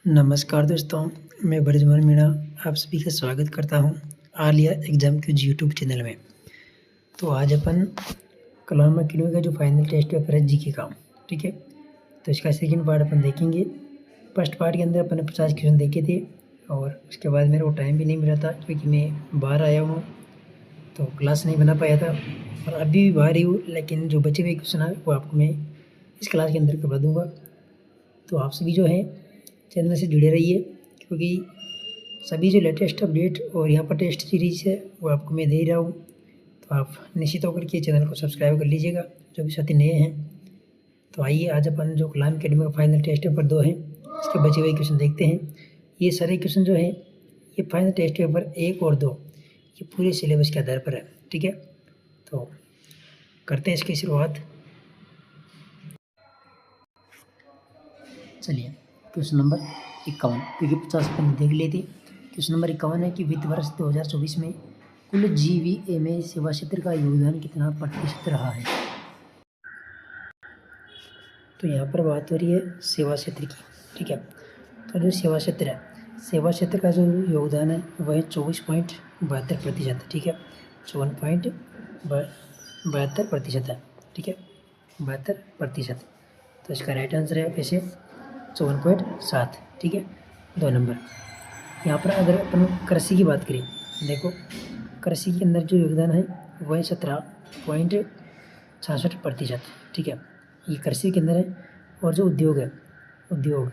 नमस्कार दोस्तों, मैं ब्रजमोहन मीणा आप सभी का स्वागत करता हूँ Alia exam quiz YouTube channel में। तो आज अपन कलाम अकेडमी का जो फाइनल टेस्ट पेपर है जीके का, ठीक है। तो इसका सेकंड पार्ट अपन देखेंगे। फर्स्ट पार्ट के अंदर अपन ने 50 क्वेश्चन देखे थे और उसके बाद मेरे को टाइम भी नहीं मिला था क्योंकि मैं बाहर आया हूँ तो क्लास नहीं बना पाया था और अभी भी बाहर ही हूँ, लेकिन जो बचे हुए क्वेश्चन है वो आपको मैं इस क्लास के अंदर करवा दूँगा। तो आप सभी जो है चैनल से जुड़े रहिए क्योंकि सभी जो लेटेस्ट अपडेट और यहाँ पर टेस्ट सीरीज़ है वो आपको मैं दे रहा हूँ। तो आप निश्चित होकर के चैनल को सब्सक्राइब कर लीजिएगा जो भी साथी नए हैं। तो आइए आज अपन जो कलाम अकेडमी का फाइनल टेस्ट पेपर 2 है इसके बचे हुए क्वेश्चन देखते हैं। ये सारे क्वेश्चन जो हैं ये फाइनल टेस्ट पेपर 1 और 2 ये पूरे सिलेबस के आधार पर है, ठीक है। तो करते हैं इसकी शुरुआत। चलिए क्वेश्चन नंबर 51 क्योंकि 50 अपन देख लिए थे। क्वेश्चन नंबर 51 है कि वित्त वर्ष 2024 में कुल जीवीए में सेवा क्षेत्र का योगदान कितना प्रतिशत रहा है। तो यहाँ पर बात हो रही है सेवा क्षेत्र की, ठीक है। तो जो सेवा क्षेत्र है, सेवा क्षेत्र का जो योगदान है वह 24.72%, ठीक है। 54.72% है, ठीक है, 72%। तो इसका राइट आंसर है वैसे 54.7, ठीक है, 2 नंबर। यहाँ पर अगर अपन कृषि की बात करें, देखो कृषि के अंदर जो योगदान है वह 17.66%, ठीक है, ये कृषि के अंदर है। और जो उद्योग है, उद्योग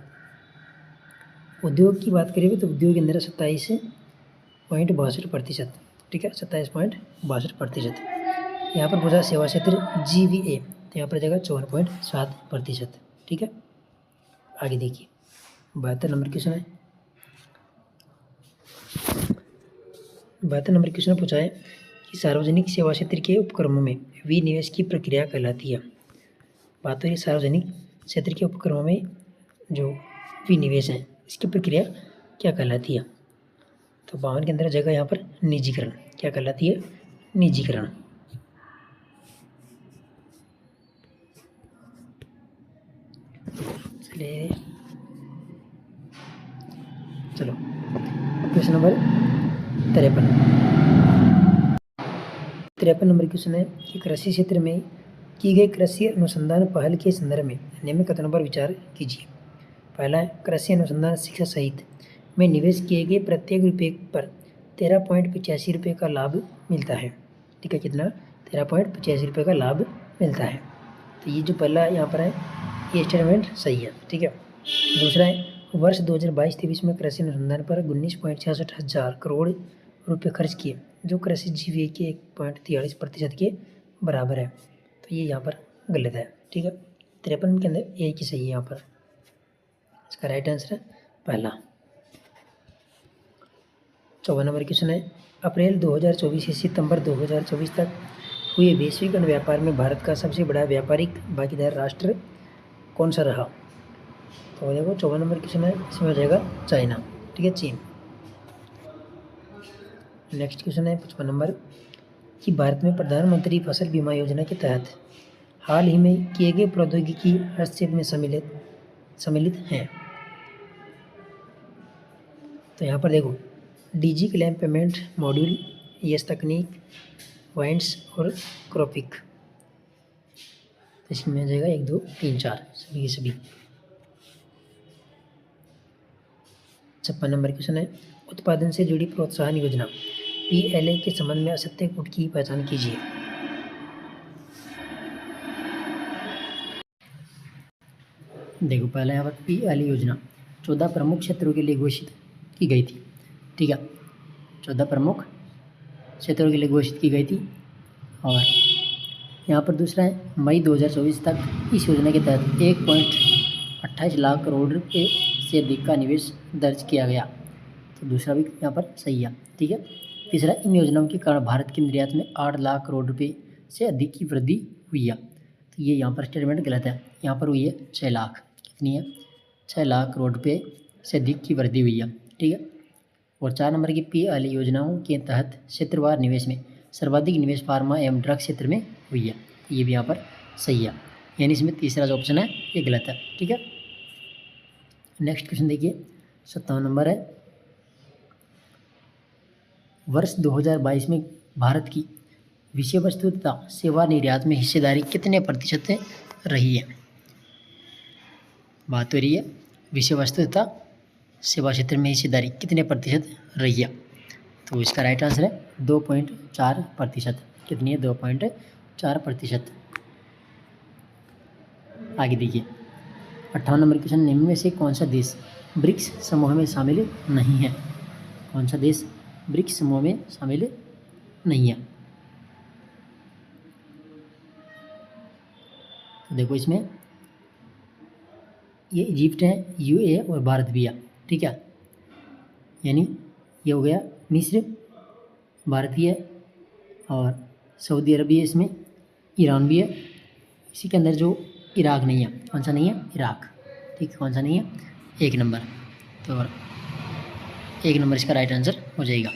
की बात करेंगे तो उद्योग के अंदर 27.62%, ठीक है, 27.62%। यहाँ पर पूछा सेवा क्षेत्र जीवीए, तो यहाँ पर जाएगा 54.7%, ठीक है। आगे देखिए 72 नंबर क्वेश्चन है। 72 नंबर क्वेश्चन पूछा है कि सार्वजनिक सेवा क्षेत्र के उपक्रमों में विनिवेश की प्रक्रिया कहलाती है। बात हो रही है सार्वजनिक क्षेत्र के उपक्रमों में जो विनिवेश है इसकी प्रक्रिया क्या कहलाती है। तो 52 के अंदर जगह यहाँ पर निजीकरण, क्या कहलाती है, निजीकरण। चलो क्वेश्चन नंबर 53 नंबर क्वेश्चन है कि कृषि क्षेत्र में की गई कृषि अनुसंधान पहल के संदर्भ में निम्न कथनों पर विचार कीजिए। पहला है कृषि अनुसंधान शिक्षा सहित में निवेश किए गए प्रत्येक रुपये पर 13.85 रुपये का लाभ मिलता है, ठीक है, कितना, 13.85 रुपये का लाभ मिलता है। तो ये जो पहला यहाँ पर है ये स्टेटमेंट सही है, ठीक है। दूसरा है वर्ष 2022-23 में कृषि अनुसंधान पर 19.66 हज़ार करोड़ रुपये खर्च किए जो कृषि जीवीए के 1.43% के बराबर है। तो ये यहाँ पर गलत है, ठीक है। 53 के अंदर एक ही सही है यहाँ पर, इसका राइट आंसर है पहला। 54 नंबर क्वेश्चन है अप्रैल 2024 से सितंबर 2024 तक हुए वैश्विक व्यापार में भारत का सबसे बड़ा व्यापारिक भागीदार राष्ट्र कौन सा रहा। तो देखो 54 नंबर क्वेश्चन है, इसमें हो जाएगा चाइना, ठीक है, चीन। नेक्स्ट क्वेश्चन है 55 नंबर कि भारत में प्रधानमंत्री फसल बीमा योजना के तहत हाल ही में किए गए प्रौद्योगिकी हस्तक्षेप में सम्मिलित हैं। तो यहाँ पर देखो DG claim payment module, yes तकनीक, वाइंड्स और क्रॉपिक। इसमें आ जाएगा 1 2 3 4 सभी के सभी। 56 नंबर क्वेश्चन है उत्पादन से जुड़ी प्रोत्साहन योजना PLA के संबंध में असत्य कूट की पहचान कीजिए। देखो पहला यहाँ पर PLA योजना 14 प्रमुख क्षेत्रों के लिए घोषित की गई थी, ठीक है, 14 प्रमुख क्षेत्रों के लिए घोषित की गई थी। और यहाँ पर दूसरा है मई 2024 तक इस योजना के तहत 1.28 लाख करोड़ रुपये से अधिक का निवेश दर्ज किया गया। तो दूसरा भी यहाँ पर सही है, ठीक है। तीसरा इन योजनाओं के कारण भारत के निर्यात में 8 लाख करोड़ रुपये से अधिक की वृद्धि हुई है। तो ये यहाँ पर स्टेटमेंट गलत है, यहाँ पर हुई है 6 लाख, कितनी है, 6 लाख करोड़ रुपये से अधिक की वृद्धि हुई है, ठीक है। और 4 नंबर की PLA योजनाओं के तहत क्षेत्रवार निवेश में सर्वाधिक निवेश फार्मा एवं ड्रग क्षेत्र में हुई है। ये भी यहाँ पर सही है, यानी इसमें तीसरा जो ऑप्शन है ये गलत है, ठीक है। नेक्स्ट क्वेश्चन देखिए 57 नंबर है, वर्ष 2022 में भारत की विषय वस्तु तथा सेवा निर्यात में हिस्सेदारी कितने प्रतिशत रही है। बात हो रही है विषय वस्तु तथा सेवा क्षेत्र में हिस्सेदारी कितने प्रतिशत रही है। तो इसका राइट आंसर है 2.4%। कितनी है? 2.4%। आगे देखिए 58 नंबर क्वेश्चन, निम्न में से कौन सा देश ब्रिक्स समूह में शामिल नहीं है। कौन सा देश ब्रिक्स समूह में शामिल नहीं है। तो देखो इसमें ये इजिप्ट है, यूए और भारत भी है, ठीक है। यानी ये हो गया मिस्र, भारत भी है और सऊदी अरब भी है, इसमें ईरान भी है। इसी के अंदर जो इराक नहीं है, कौन सा नहीं है? इराक, ठीक है। कौन सा नहीं है? 1 नंबर। तो 1 नंबर इसका राइट आंसर हो जाएगा।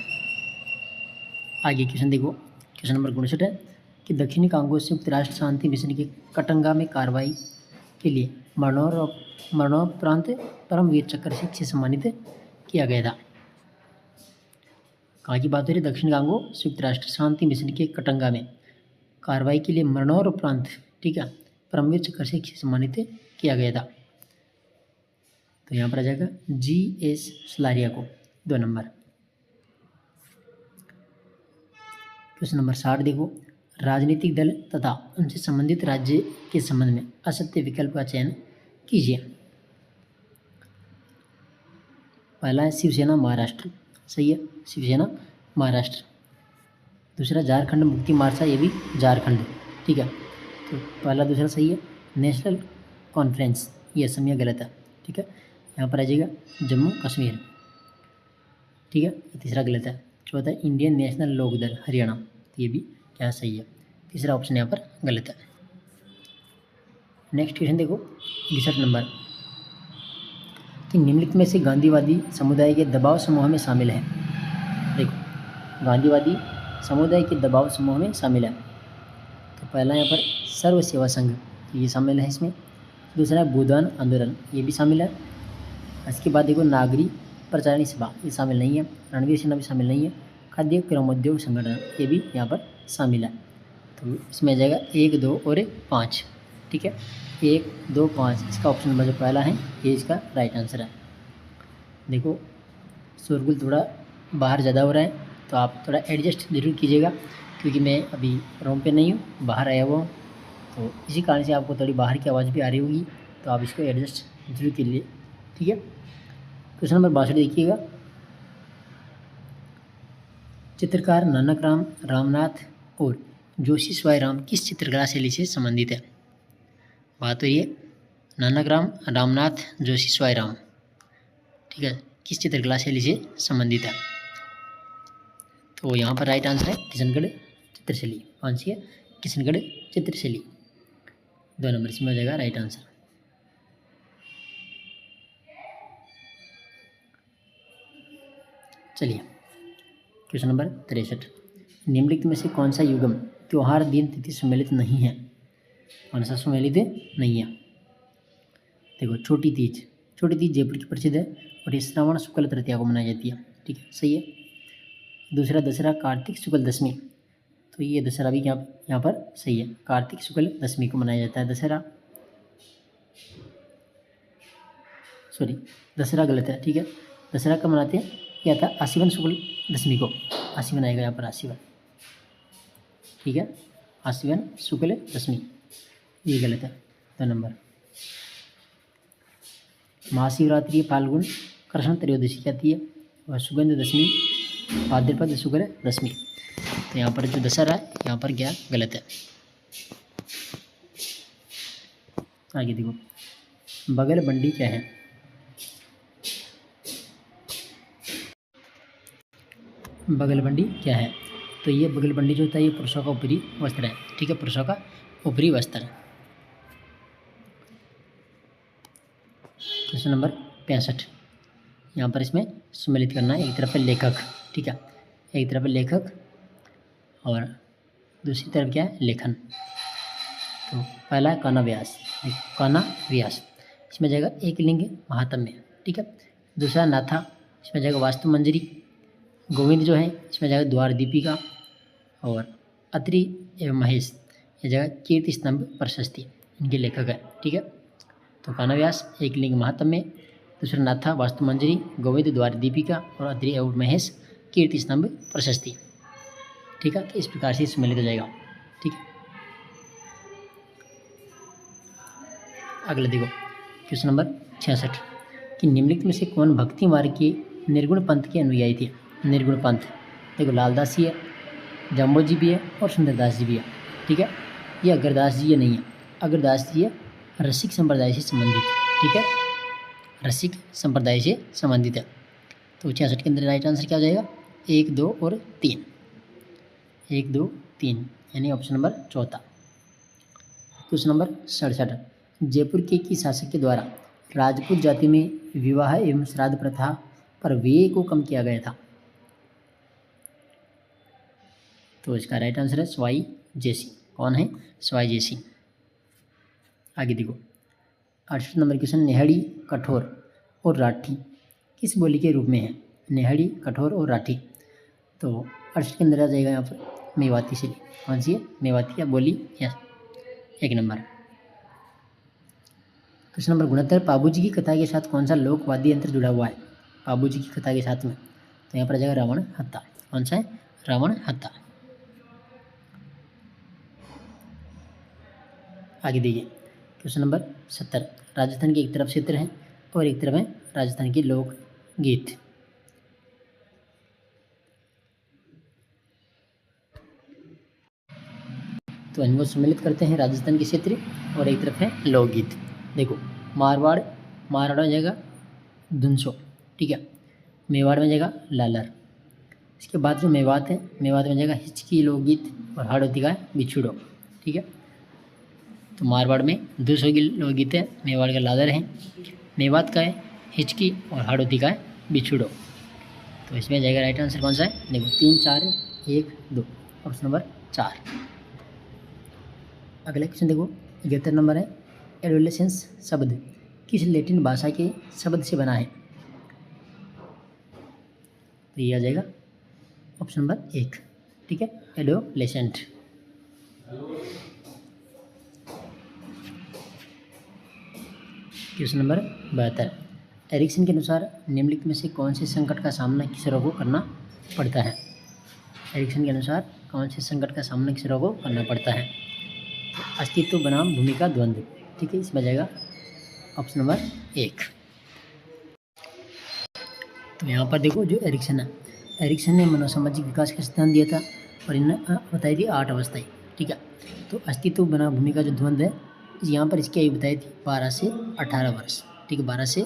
आगे क्वेश्चन देखो, क्वेश्चन नंबर 59 है कि दक्षिणी कांगो संयुक्त राष्ट्र शांति मिशन के कटंगा में कार्रवाई के लिए मरणोपरांत परमवीर चक्र से सम्मानित किया गया था। कहाँ की बात हो रही है? दक्षिण कांगो संयुक्त राष्ट्र शांति मिशन के कटंगा में कार्रवाई के लिए मरणोपरांत, ठीक है, परमवीर चक्र से सम्मानित किया गया था। तो यहाँ पर आ जाएगा GS सलारिया को 2 नंबर। क्वेश्चन नंबर 60 देखो, राजनीतिक दल तथा उनसे संबंधित राज्य के संबंध में असत्य विकल्प का चयन कीजिए। पहला है शिवसेना महाराष्ट्र, सही है, शिवसेना महाराष्ट्र। दूसरा झारखंड मुक्ति मोर्चा, ये भी झारखंड, ठीक है। तो पहला दूसरा सही है। नेशनल कॉन्फ्रेंस, ये असमिया गलत है, ठीक है। यहाँ पर आ जाएगा जम्मू कश्मीर, ठीक है, ये तीसरा गलत है। चौथा इंडियन नेशनल लोकदल हरियाणा, तो ये भी क्या सही है, तीसरा ऑप्शन यहाँ पर गलत है। नेक्स्ट क्वेश्चन देखो 61 नंबर कि निम्नलिखित में से गांधीवादी समुदाय के दबाव समूह में शामिल है। देखो गांधीवादी समुदाय के दबाव समूह में शामिल है। तो पहला यहाँ पर सर्व सेवा संघ, ये शामिल है इसमें। दूसरा है भूदान आंदोलन, ये भी शामिल है। इसके बाद देखो नागरी प्रचारणी सभा, ये शामिल नहीं है। रणवीर सेना भी शामिल नहीं है। खाद्य ग्रामोद्योग संगठन, ये भी यहाँ पर शामिल है। तो इसमें आ जाएगा 1, 2 और 5, ठीक है। 1, 2, 5 इसका ऑप्शन नंबर जो पहला है ये इसका राइट आंसर है। देखो शोरगुल थोड़ा बाहर ज़्यादा हो रहा है, तो आप थोड़ा एडजस्ट जरूर कीजिएगा, क्योंकि मैं अभी रूम पे नहीं हूँ, बाहर आया हुआ हूँ। तो इसी कारण से आपको थोड़ी बाहर की आवाज़ भी आ रही होगी, तो आप इसको एडजस्ट जरूर कीजिए, ठीक है। क्वेश्चन नंबर 62 देखिएगा, चित्रकार नानकराम रामनाथ और जोशी स्वाईराम किस चित्रकला शैली से संबंधित है। बात हो रही है नानकराम रामनाथ जोशी स्वाईराम, ठीक है, किस चित्रकला शैली से संबंधित है। तो यहाँ पर राइट आंसर है किशनगढ़ चित्रशैली। कौन सी है? किशनगढ़ चित्रशैली, 2 नंबर इसमें हो जाएगा राइट आंसर। चलिए क्वेश्चन नंबर 63, निम्नलिखित में से कौन सा युगम त्योहार दिन तिथि सम्मिलित नहीं है। कौन सा सम्मिलित नहीं है? देखो छोटी तीज जयपुर की प्रसिद्ध है और ये श्रावण शुक्ल तृतीया को मनाई जाती है, ठीक है, सही है। दूसरा दशहरा कार्तिक शुक्ल दशमी, तो ये दशहरा भी यहाँ पर सही है, कार्तिक शुक्ल दशमी को मनाया जाता है दशहरा। सॉरी दशहरा गलत है, ठीक है। दशहरा कब मनाते हैं? क्या था? आश्विन शुक्ल दशमी को, आश्विन आएगा यहाँ पर, आश्विन, ठीक है, आश्विन शुक्ल दशमी, ये गलत है, 2 नंबर। महाशिवरात्रि फाल्गुन कृष्ण त्रयोदशी की आती है और सुगंध दशमी भाद्रपद शुक्ल दशमी। तो यहाँ पर जो दशहरा है यहाँ पर क्या गलत है। आगे देखो बगल बंडी क्या है। बगल बंडी क्या है? तो ये बगल बंडी जो होता है ये पुरुषों का ऊपरी वस्त्र है, ठीक है, पुरुषों का ऊपरी वस्त्र। क्वेश्चन नंबर 65, यहाँ पर इसमें सम्मिलित करना है, एक तरफ है लेखक, ठीक है, एक तरफ है लेखक और दूसरी तरफ क्या है? लेखन। तो पहला है काना व्यास, काना व्यास, इसमें जाएगा एक लिंग महात्म्य, ठीक है। दूसरा नाथा, इसमें जाएगा वास्तु मंजरी। गोविंद जो है इसमें जाएगा द्वार दीपिका। और अत्रि एवं महेश ये जगह कीर्ति स्तंभ प्रशस्ति इनके लेखक है। ठीक है, तो कान्हाव्यास एकलिंग महात्म्य, दूसरा नाथा वास्तु मंजरी, गोविंद द्वार दीपिका और अत्रि एवं महेश कीर्ति स्तंभ प्रशस्ति। ठीक है, तो इस प्रकार से सम्मिलित हो जाएगा। ठीक है, अगला देखो क्वेश्चन नंबर 66 कि निम्नलिखित में से कौन भक्ति मार्ग के निर्गुण पंथ के अनुयायी थे। निर्गुण पंथ देखो लालदास जी है, जम्बो भी है और सुंदरदास जी भी है। ठीक है, ये अगरदास जी ये नहीं है, अगरदास जी है रसिक संप्रदाय से संबंधित। ठीक है, रसिक संप्रदाय से संबंधित है। तो 66 के अंदर राइट आंसर क्या हो जाएगा, 1, 2 और 3, 1, 2, 3 यानी ऑप्शन नंबर चौथा। क्वेश्चन नंबर 67 जयपुर के शासक के द्वारा राजपूत जाति में विवाह एवं श्राद्ध प्रथा पर व्यय को कम किया गया था। तो इसका राइट आंसर है सवाई जयसिंह। कौन है, सवाई जयसिंह। आगे देखो 68 नंबर क्वेश्चन नेहड़ी, कठोर और राठी किस बोली के रूप में है। नेहड़ी, कठोर और राठी। तो 68 के अंदर आ जाएगा यहाँ पर मेवाती से। कौन सी है, मेवाती या बोली या 1 नंबर। क्वेश्चन नंबर 69 पाबूजी की कथा के साथ कौन सा लोक वाद्य यंत्र जुड़ा हुआ है। पाबूजी की कथा के साथ में तो यहाँ पर आ जाएगा रावण हत्ता। कौन सा है, रावण हत्ता। आगे देखिए क्वेश्चन नंबर 70 राजस्थान की एक तरफ क्षेत्र है और एक तरफ है राजस्थान के लोक गीत। तो इनको सम्मिलित करते हैं राजस्थान के क्षेत्र और एक तरफ है लोकगीत। देखो मारवाड़, मारवाड़ में जाएगा धुनसो। ठीक है, मेवाड़ में जाएगा लालर। इसके बाद जो मेवात है, मेवात में जाएगा हिचकी लोकगीत और हाड़ौती का है बिछुड़ो। ठीक है, तो मारवाड़ में 200 की लोकगीत है, मेवाड़ का लादर है, मेवात का है हिचकी और हाड़ौती का है बिछुड़ो। तो इसमें जाएगा राइट आंसर कौन सा है, देखो 3, 4, 1, 2 ऑप्शन नंबर 4। अगला क्वेश्चन देखो 71 नंबर है एडोलेसेंस शब्द किस लैटिन भाषा के शब्द से बना है। तो ये आ जाएगा ऑप्शन नंबर 1। ठीक है, एडोलेसेंट। क्वेश्चन नंबर 72 एरिक्सन के अनुसार निम्नलिखित में से कौन से संकट का सामना किशोरों को करना पड़ता है। एरिक्सन के अनुसार कौन से संकट का सामना किशोरों को करना पड़ता है। अस्तित्व बनाम भूमिका द्वंद्व। ठीक है, इसमें जाएगा ऑप्शन नंबर 1। तो यहाँ पर देखो जो एरिक्सन है, एरिक्सन ने मनोसामाजिक विकास का सिद्धांत दिया था और इन्हें बताई थी 8 अवस्थाएं। ठीक है, तो अस्तित्व बनाम भूमिका जो द्वंद्व है यहाँ पर इसकी आयु बताई थी 12 से 18 वर्ष। ठीक है, 12 से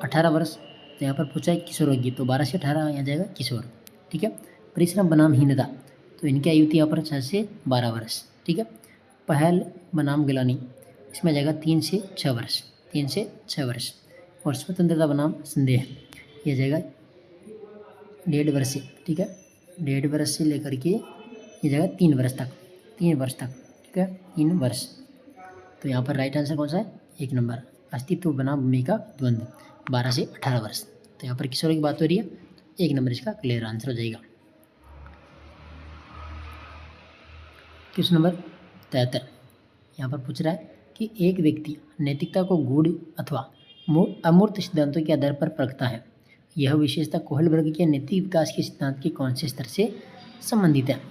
18 वर्ष। तो यहाँ पर पूछा है किशोर की, तो 12 से 18 यहाँ जाएगा किशोर। ठीक है, परिश्रम बनाम हीनता, तो इनकी आयु थी यहाँ पर 6 से 12 वर्ष। ठीक है, पहल बनाम गिलानी, इसमें जाएगा 3 से 6 वर्ष, 3 से 6 वर्ष। और स्वतंत्रता बनाम संदेह, यह जाएगा 1.5 वर्ष से। ठीक है, 1.5 वर्ष से लेकर के ये जाएगा 3 वर्ष तक, 3 वर्ष तक। ठीक है, 3 वर्ष। तो यहाँ पर राइट आंसर कौन सा है, 1 नंबर अस्तित्व बनाम भूमिका द्वंद्व 12 से 18 वर्ष। तो यहाँ पर किशोर की बात हो रही है, 1 नंबर इसका क्लियर आंसर हो जाएगा। क्वेश्चन नंबर 73 यहाँ पर पूछ रहा है कि एक व्यक्ति नैतिकता को गूढ़ अथवा अमूर्त सिद्धांतों के आधार पर परखता है। यह विशेषता कोहलबर्ग के नैतिक विकास के सिद्धांत के कौन से स्तर से संबंधित है।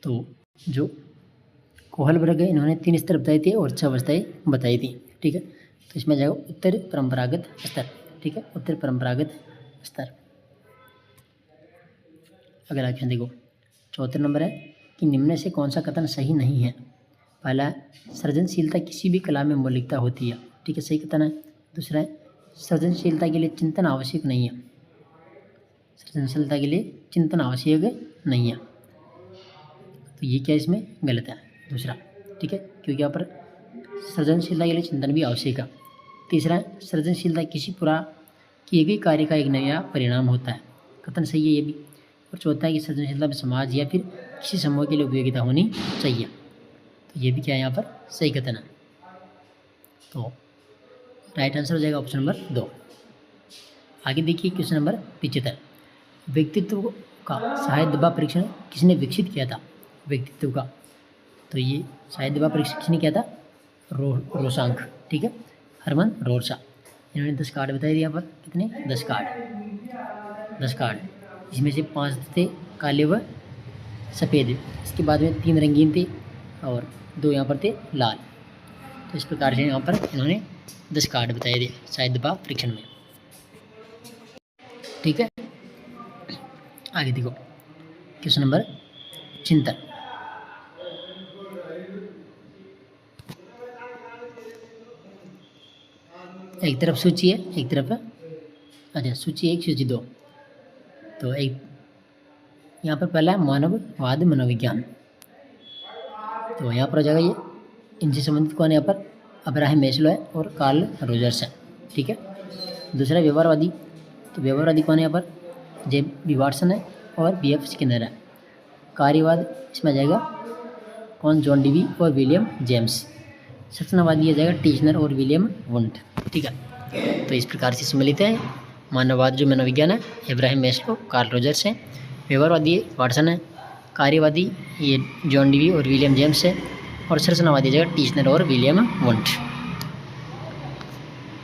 तो जो कोहलबर्ग है इन्होंने 3 स्तर बताए थे और 6 अवस्थाएं बताई थी। ठीक है, तो इसमें जाएगा उत्तर परंपरागत स्तर। ठीक है, उत्तर परंपरागत स्तर। अगला क्वेश्चन देखो 74 नंबर है कि निम्न से कौन सा कथन सही नहीं है। पहला है सृजनशीलता किसी भी कला में मौलिकता होती है। ठीक है, सही कथन है। दूसरा है सृजनशीलता के लिए चिंतन आवश्यक नहीं है, सृजनशीलता के लिए चिंतन आवश्यक नहीं है। तो ये क्या इसमें गलत है, दूसरा। ठीक है, क्योंकि यहाँ पर सृजनशीलता के लिए चिंतन भी आवश्यक है। तीसरा है सृजनशीलता किसी पूरा किए गए कार्य का एक नया परिणाम होता है, कथन सही है ये भी। और चौथा है कि सृजनशीलता में समाज या फिर किसी समूह के लिए उपयोगिता होनी चाहिए। तो ये भी क्या है यहाँ पर सही कथन है। तो राइट आंसर हो जाएगा ऑप्शन नंबर 2। आगे देखिए क्वेश्चन नंबर 75। व्यक्तित्व का सहायक दबाव परीक्षण किसने विकसित किया था? व्यक्तित्व का, तो ये सहायक दबाव परीक्षण किसने किया था? रोसांक, ठीक है, हरमन रोरसा। इन्होंने 10 कार्ड बताए यहाँ पर, कितने? 10 कार्ड, 10 कार्ड, इसमें से 5 थे काले व सफ़ेद, इसके बाद में 3 रंगीन थे और 2 यहाँ पर थे लाल। तो इस प्रकार से यहाँ पर इन्होंने 10 कार्ड बताए थे सहायक दबाव परीक्षण में, ठीक है। आगे देखो क्वेश्चन नंबर 76। एक तरफ सूची है, एक तरफ अच्छा सूची 1 सूची 2। तो एक यहाँ पर पहला है मानववाद मनोविज्ञान, तो यहाँ पर हो जाएगा ये, इनसे संबंधित कौन है यहाँ पर? अब्राहम मैस्लो है और कार्ल रोजर्स है, ठीक है। दूसरा व्यवहारवादी, तो व्यवहारवादी कौन है यहाँ पर? जे.बी. वाटसन है और बी.एफ. स्किनर है। कार्यवाद इसमें आ जाएगा कौन? जॉन डीवी और विलियम जेम्स। संरचनावादी आ जाएगा टीचनर और विलियम वुंट, ठीक है। तो इस प्रकार से सम्मिलित है। मानववाद जो मनोविज्ञान है इब्राहिम मैस्लो, कार्ल रोजर्स है। व्यवहारवादी वाटसन है। कार्यवादी ये जॉन डीवी और विलियम जेम्स है। और संरचनावादी आ जाएगा टीचनर और विलियम वुंट।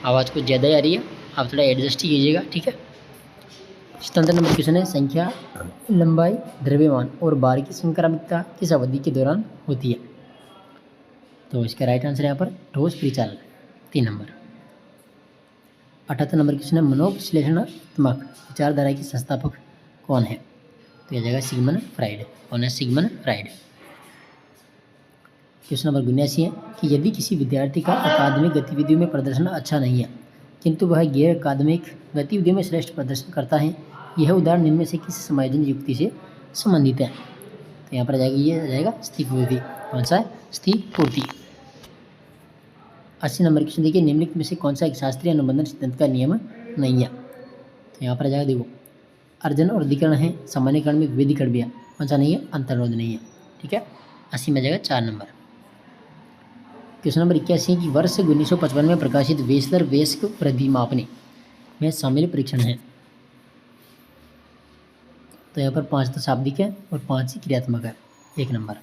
आवाज़ कुछ ज़्यादा ही आ रही है, आप थोड़ा एडजस्ट ही कीजिएगा, ठीक है। 77 नंबर क्वेश्चन है, संख्या, लंबाई, द्रव्यमान और बार की संक्रामिकता किस अवधि के दौरान होती है? तो इसका राइट आंसर यहाँ पर ठोस परिचालन, 3 नंबर। 78 नंबर क्वेश्चन है, मनोविश्लेषणात्मक विचारधारा के संस्थापक कौन है? तो यह जाएगा सिगमंड फ्राइड। कौन है? Sigmund Freud. क्वेश्चन नंबर 79 है कि यदि किसी विद्यार्थी का अकादमिक गतिविधियों में प्रदर्शन अच्छा नहीं है किंतु वह गैर अकादमिक गतिविधियों में श्रेष्ठ प्रदर्शन करता है, यह उदाहरण निम्न में से किस समायोजन युक्ति से संबंधित है? तो यहाँ पर आ जाएगा, ये आ जाएगा स्थिपूर्ति। कौन सा है? स्थिपूर्ति। 80 नंबर क्वेश्चन देखिए, निम्नलिखित में से कौन सा एक शास्त्रीय अनुबंधन सिद्धांत का नियम नहीं है? तो यहाँ पर आ जाएगा, देखो, अर्जन और अधिकरण है, सामान्यकरण में विभेदीकरण भी है, कौन सा नहीं है? अंतर्रोध नहीं है, ठीक है। 80 में जाएगा 4 नंबर। क्वेश्चन नंबर 81 है कि वर्ष 1955 में प्रकाशित वेसलर वयस्क वृद्धि मापने में शामिल परीक्षण है। तो यहाँ पर 5 तो शाब्दिक है और 5 ही क्रियात्मक है, 1 नंबर।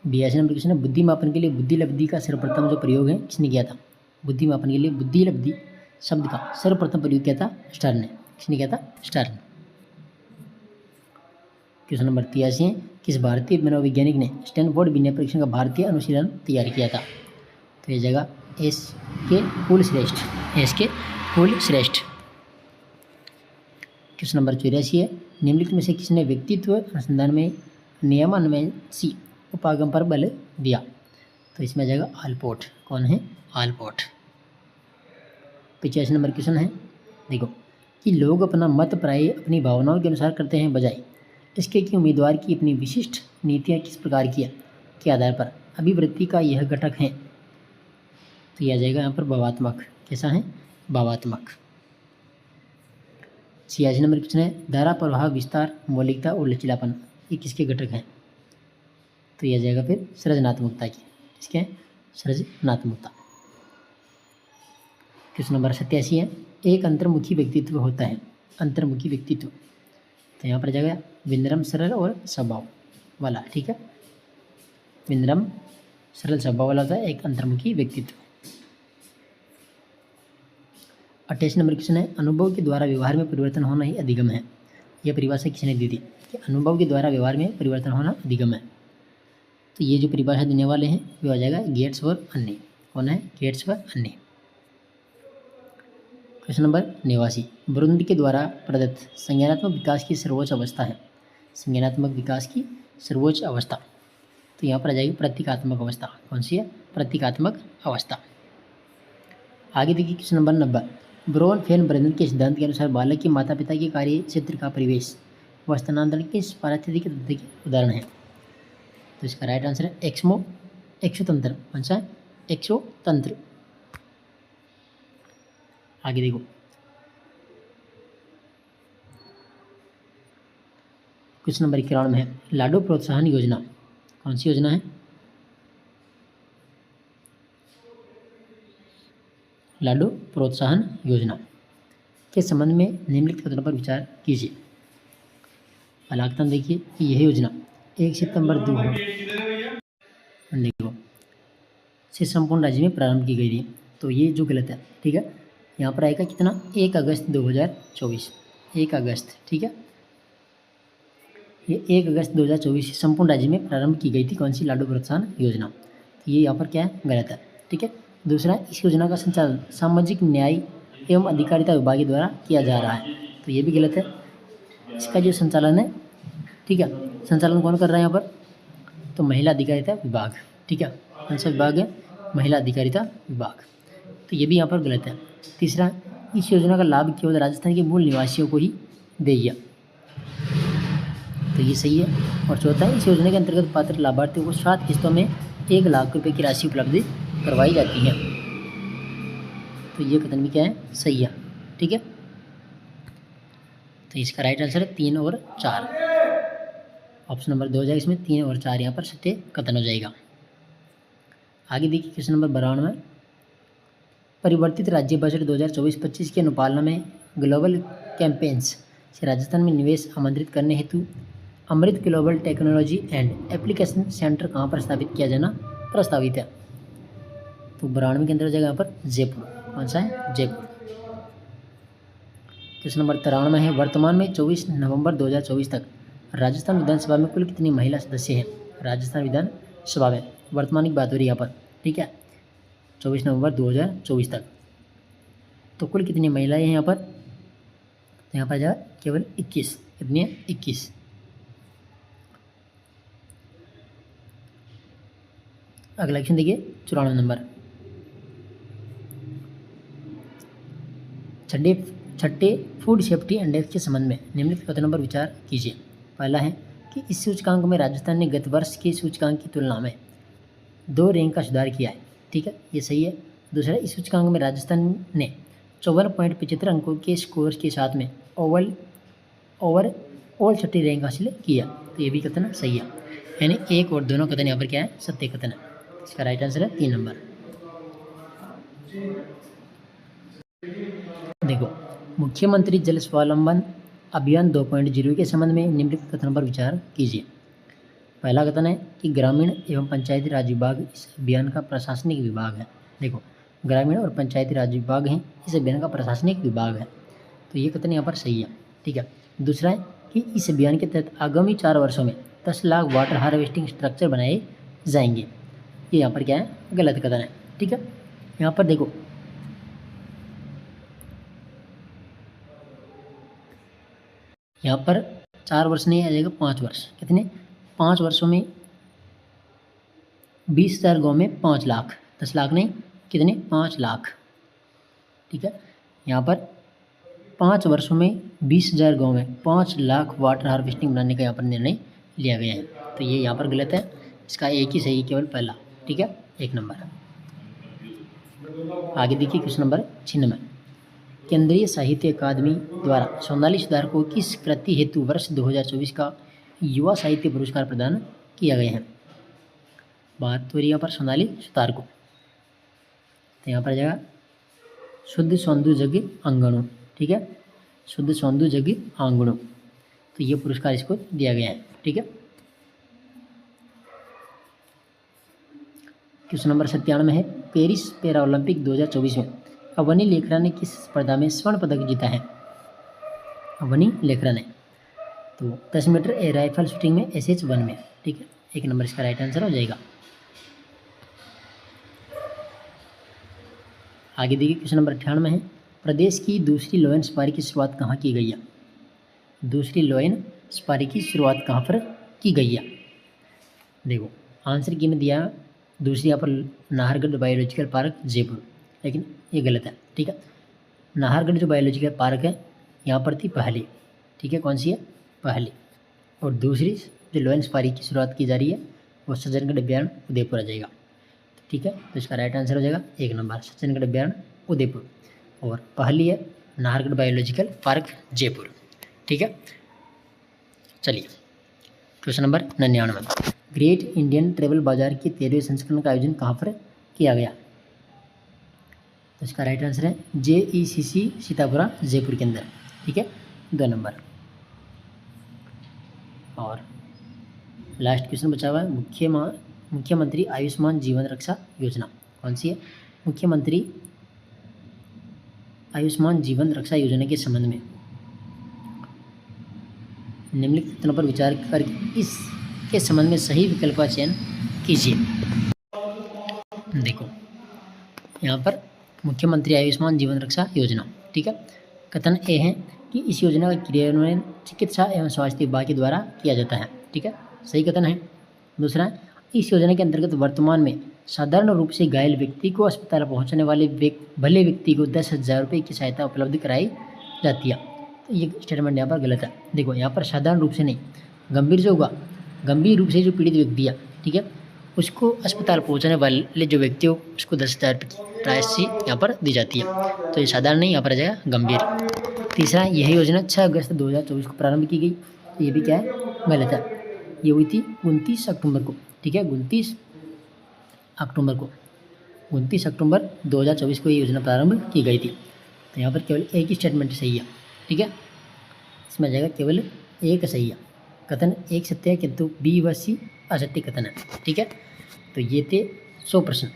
82 नंबर क्वेश्चन है, बुद्धि मापन के लिए बुद्धि लब्धि का सर्वप्रथम जो प्रयोग है किसने किया था? बुद्धि मापन के लिए बुद्धि लब्धि शब्द का सर्वप्रथम प्रयोग किया था स्टर्न ने। किसने किया था? स्टर्न। क्वेश्चन नंबर 83 है, किस भारतीय मनोवैज्ञानिक ने स्टैनफोर्ड विनय परीक्षण का भारतीय अनुशीलन तैयार किया था? तो ये जगह एस के कुलश्रेष्ठ, एस के कुलश्रेष्ठ। क्वेश्चन नंबर 84 है, निम्नलिखित में से किसने व्यक्तित्व अनुसंधान में नियमान्वयी उपागम पर बल दिया? तो इसमें आ जाएगा आलपोर्ट। कौन है? आलपोर्ट। 85 नंबर क्वेश्चन है, देखो, कि लोग अपना मत प्राय अपनी भावनाओं के अनुसार करते हैं बजाय इसके कि उम्मीदवार की अपनी विशिष्ट नीतियाँ किस प्रकार की है के आधार पर अभिवृत्ति का यह घटक है। तो यह आ जाएगा यहाँ पर भावात्मक। कैसा है? भावात्मक। 86 नंबर क्वेश्चन है, धारा प्रवाह विस्तार मौलिकता और लचीलापन ये किसके घटक हैं? तो यह आ जाएगा फिर सृजनात्मकता की। किसके हैं? सृजनात्मकता। क्वेश्चन नंबर 87 है, एक अंतर्मुखी व्यक्तित्व होता है। अंतर्मुखी व्यक्तित्व, तो यहाँ पर जाएगा विनम्र सरल और स्वभाव वाला, ठीक है। विनम्र सरल स्वभाव वाला होता है एक अंतर्मुखी व्यक्तित्व। 28 नंबर क्वेश्चन है, अनुभव के द्वारा व्यवहार में परिवर्तन होना ही अधिगम है। यह परिभाषा किसने दी थी कि अनुभव के द्वारा व्यवहार में परिवर्तन होना अधिगम है? तो ये जो परिभाषा देने वाले हैं वो आ जाएगा गेट्स और अन्य। कौन है? गेट्स और अन्य। क्वेश्चन नंबर 89, ब्रुंद के द्वारा प्रदत्त संज्ञानात्मक विकास की सर्वोच्च अवस्था है। संज्ञानात्मक विकास की सर्वोच्च अवस्था, तो यहाँ पर आ जाएगी प्रतीकात्मक अवस्था। कौन सी है? प्रतीकात्मक अवस्था। आगे देखिए क्वेश्चन नंबर 90, ब्रोन फेन ब्रेनन के सिद्धांत के अनुसार बालक के माता पिता के कार्य क्षेत्र का परिवेश व स्थानांतरण किस पारिस्थितिकी तंत्र के उदाहरण है? तो इसका राइट आंसर है एक्सोतंत्र। कौन सा है? एक्सोतंत्र। आगे देखो, क्वेश्चन नंबर 91 है लाडो प्रोत्साहन योजना कौन सी योजना है? लाडो प्रोत्साहन योजना के संबंध में निम्नलिखित कथनों पर विचार कीजिए। पहला कथन देखिए कि यह योजना 1 सितंबर 2000 देखो से संपूर्ण राज्य में प्रारंभ की गई थी, तो ये जो गलत है, ठीक है। यहाँ पर आएगा कितना 1 अगस्त 2024, 1 अगस्त, ठीक है। ये 1 अगस्त 2024 से संपूर्ण राज्य में प्रारंभ की गई थी कौन सी? लाडो प्रोत्साहन योजना। तो ये यहाँ पर क्या है? गलत है, ठीक है। दूसरा, इस योजना का संचालन सामाजिक न्याय एवं अधिकारिता विभाग के द्वारा किया जा रहा है, तो ये भी गलत है। इसका जो संचालन है, ठीक है, संचालन कौन कर रहा है यहाँ पर? तो महिला अधिकारिता विभाग, ठीक है। कौन सा विभाग है? महिला अधिकारिता विभाग, तो ये भी यहाँ पर गलत है। तीसरा, इस योजना का लाभ केवल राजस्थान के मूल निवासियों को ही देगा, तो ये सही है। और चौथा, इस योजना के अंतर्गत पात्र लाभार्थियों को 7 किस्तों में 1 लाख रुपए की राशि उपलब्ध करवाई जाती है, तो ये कथन भी क्या है? सही है, ठीक है। तो इसका राइट आंसर है 3 और 4, ऑप्शन नंबर 2 हो जाएगा इसमें। 3 और 4 यहाँ पर सत्य कथन हो जाएगा। आगे देखिए क्वेश्चन नंबर 92, परिवर्तित राज्य बजट 2024-25 की अनुपालना में ग्लोबल कैंपेन्स से राजस्थान में निवेश आमंत्रित करने हेतु Amrit global technology and application centre कहाँ पर स्थापित किया जाना प्रस्तावित है? तो 92 के अंदर हो जाएगा यहाँ पर जयपुर। कौन सा है? जयपुर। क्वेश्चन नंबर 93 है वर्तमान में 24 नवंबर 2024 तक राजस्थान विधानसभा में कुल कितनी महिला सदस्य हैं? राजस्थान विधानसभा में वर्तमान की बात हो रही है यहाँ पर, ठीक है, 24 नवंबर 2024 तक, तो कुल कितनी महिलाएं हैं यहाँ पर? तो यहाँ पर जाए केवल 21, कितनी है? 21। अगला क्वेश्चन देखिए 94 नंबर, छठे फूड सेफ्टी इंडेक्स के संबंध में निम्नलिखित कथनों पर विचार कीजिए। पहला है कि इस सूचकांक में राजस्थान ने गत वर्ष के सूचकांक की तुलना में 2 रैंक का सुधार किया है, ठीक है, ये सही है। दूसरा, इस सूचकांक में राजस्थान ने 54.75 अंकों के स्कोर के साथ में ओवरऑल छठी रैंक हासिल किया, तो ये भी कथन सही है। यानी एक और दोनों कथन यहाँ पर क्या है? सत्य कथन है। इसका राइट आंसर है 3 नंबर। देखो, मुख्यमंत्री जल स्वावलंबन अभियान 2.0 के संबंध में निम्नलिखित कथनों पर विचार कीजिए। पहला कथन है कि ग्रामीण एवं पंचायती राज विभाग इस अभियान का प्रशासनिक विभाग है। देखो, ग्रामीण और पंचायती राज विभाग हैं, इस अभियान का प्रशासनिक विभाग है, तो ये कथन यहाँ पर सही है, ठीक है। दूसरा है कि इस अभियान के तहत आगामी 4 वर्षों में 10 लाख वाटर हार्वेस्टिंग स्ट्रक्चर बनाए जाएंगे, ये यहाँ पर क्या है? गलत कथन है, ठीक है। यहाँ पर देखो, यहाँ पर 4 वर्ष नहीं आ जाएगा, 5 वर्ष। कितने? 5 वर्षों में 20,000 गाँव में 5 लाख, 10 लाख नहीं, कितने? 5 लाख, ठीक है। यहाँ पर 5 वर्षों में 20,000 गाँव में 5 लाख वाटर हार्वेस्टिंग बनाने का यहाँ पर निर्णय लिया गया है, तो ये यहाँ पर गलत है। इसका एक ही सही, केवल पहला, ठीक है, 1 नंबर। आगे देखिए क्वेश्चन नंबर 96, केंद्रीय साहित्य अकादमी द्वारा सोनाली सुतार को किस कृति हेतु वर्ष 2024 का युवा साहित्य पुरस्कार प्रदान किया गया है? बात हो रही है यहाँ पर सोनाली सुतार को, तो यहाँ पर जाएगा शुद्ध सौंदर्य जग आंगणों, ठीक है, शुद्ध सौंदर्य जग आंगणों, तो ये पुरस्कार इसको दिया गया है, ठीक है। क्वेश्चन नंबर 97 है पेरिस पैरा ओलंपिक 2024 में अवनी लेखरा ने किस स्पर्धा में स्वर्ण पदक जीता है? अवनी लेखरा ने, तो 10 मीटर एयर राइफल शूटिंग में SH1 में, ठीक है, 1 नंबर इसका राइट आंसर हो जाएगा। आगे देखिए क्वेश्चन नंबर 98 है प्रदेश की दूसरी लोयन सफारी की शुरुआत कहाँ की गई है? दूसरी लोयन सफारी की शुरुआत कहाँ पर की गई है? देखो, आंसर की में दिया दूसरी यहाँ पर नाहरगढ़ बायोलॉजिकल पार्क जयपुर, लेकिन ये गलत है, ठीक है। नाहरगढ़ जो बायोलॉजिकल पार्क है यहाँ पर थी पहली, ठीक है, कौन सी है? पहली। और दूसरी जो लोयन सफारी की शुरुआत की जा रही है वो सज्जनगढ़ अभ्यारण्य उदयपुर आ जाएगा, ठीक है। तो इसका राइट आंसर हो जाएगा 1 नंबर सज्जनगढ़ अभ्यारण्य उदयपुर, और पहली है नाहरगढ़ बायोलॉजिकल पार्क जयपुर, ठीक है। चलिए question number 99, great Indian travel बाजार के 13वें संस्करण का आयोजन कहाँ पर किया गया? तो इसका राइट आंसर है JECC सीतापुरा जयपुर के अंदर। ठीक है, 2 नंबर। और लास्ट क्वेश्चन बचा हुआ है, मुख्यमंत्री आयुष्मान जीवन रक्षा योजना कौन सी है? मुख्यमंत्री आयुष्मान जीवन रक्षा योजना के संबंध में निम्नलिखित तथ्यों पर विचार करके इसके संबंध में सही विकल्प का चयन कीजिए। देखो यहाँ पर मुख्यमंत्री आयुष्मान जीवन रक्षा योजना, ठीक है। कथन ए है कि इस योजना का क्रियान्वयन चिकित्सा एवं स्वास्थ्य विभाग के द्वारा किया जाता है। ठीक है, सही कथन है। दूसरा, इस योजना के अंतर्गत वर्तमान में साधारण रूप से घायल व्यक्ति को अस्पताल पहुंचाने वाले भले व्यक्ति को 10,000 रुपये की सहायता उपलब्ध कराई जाती है। तो ये स्टेटमेंट यहाँ पर गलत है। देखो यहाँ पर साधारण रूप से नहीं, गंभीर जो होगा, गंभीर रूप से जो पीड़ित व्यक्ति है, ठीक है, उसको अस्पताल पहुँचाने वाले जो व्यक्ति हो उसको 10,000 रुपये की राशि यहाँ पर दी जाती है। तो ये साधारण नहीं, यहाँ पर आ जाएगा गंभीर। तीसरा, यह योजना 6 अगस्त 2024 को प्रारंभ की गई। तो ये भी क्या है, गलत है। ये हुई थी 29 अक्टूबर को। ठीक है, 29 अक्टूबर 2024 को ये योजना प्रारंभ की गई थी। तो यहाँ पर केवल एक ही स्टेटमेंट सही है। ठीक है, इसमें आ जाएगा केवल एक सही है। कथन एक सत्य है किंतु बी व सी असत्य कथन है। ठीक है, तो ये थे 100 प्रश्न,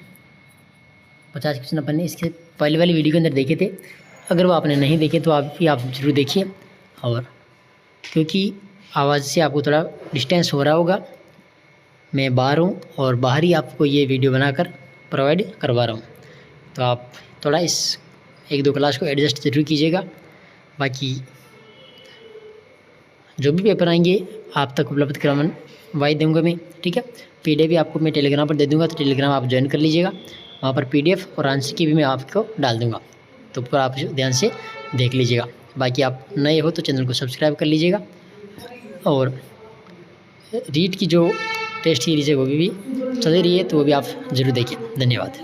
50 क्वेश्चन अपन ने इसके पहले वाली वीडियो के अंदर देखे थे। अगर वो आपने नहीं देखे तो आप जरूर देखिए। और क्योंकि आवाज़ से आपको थोड़ा डिस्टेंस हो रहा होगा, मैं बाहर हूँ और बाहर ही आपको ये वीडियो बनाकर प्रोवाइड करवा रहा हूँ, तो आप थोड़ा इस 1-2 क्लास को एडजस्ट ज़रूर कीजिएगा। बाकी जो भी पेपर आएंगे आप तक उपलब्ध करवाई दूँगा मैं। ठीक है, PDF भी आपको मैं टेलीग्राम पर दे दूँगा, तो टेलीग्राम आप ज्वाइन कर लीजिएगा। वहाँ पर PDF और आंसर की भी मैं आपको डाल दूँगा, तो ऊपर आप ध्यान से देख लीजिएगा। बाकी आप नए हो तो चैनल को सब्सक्राइब कर लीजिएगा। और रीट की जो टेस्ट सीरीज है वो भी चल रही है, तो वो भी आप ज़रूर देखिए। धन्यवाद।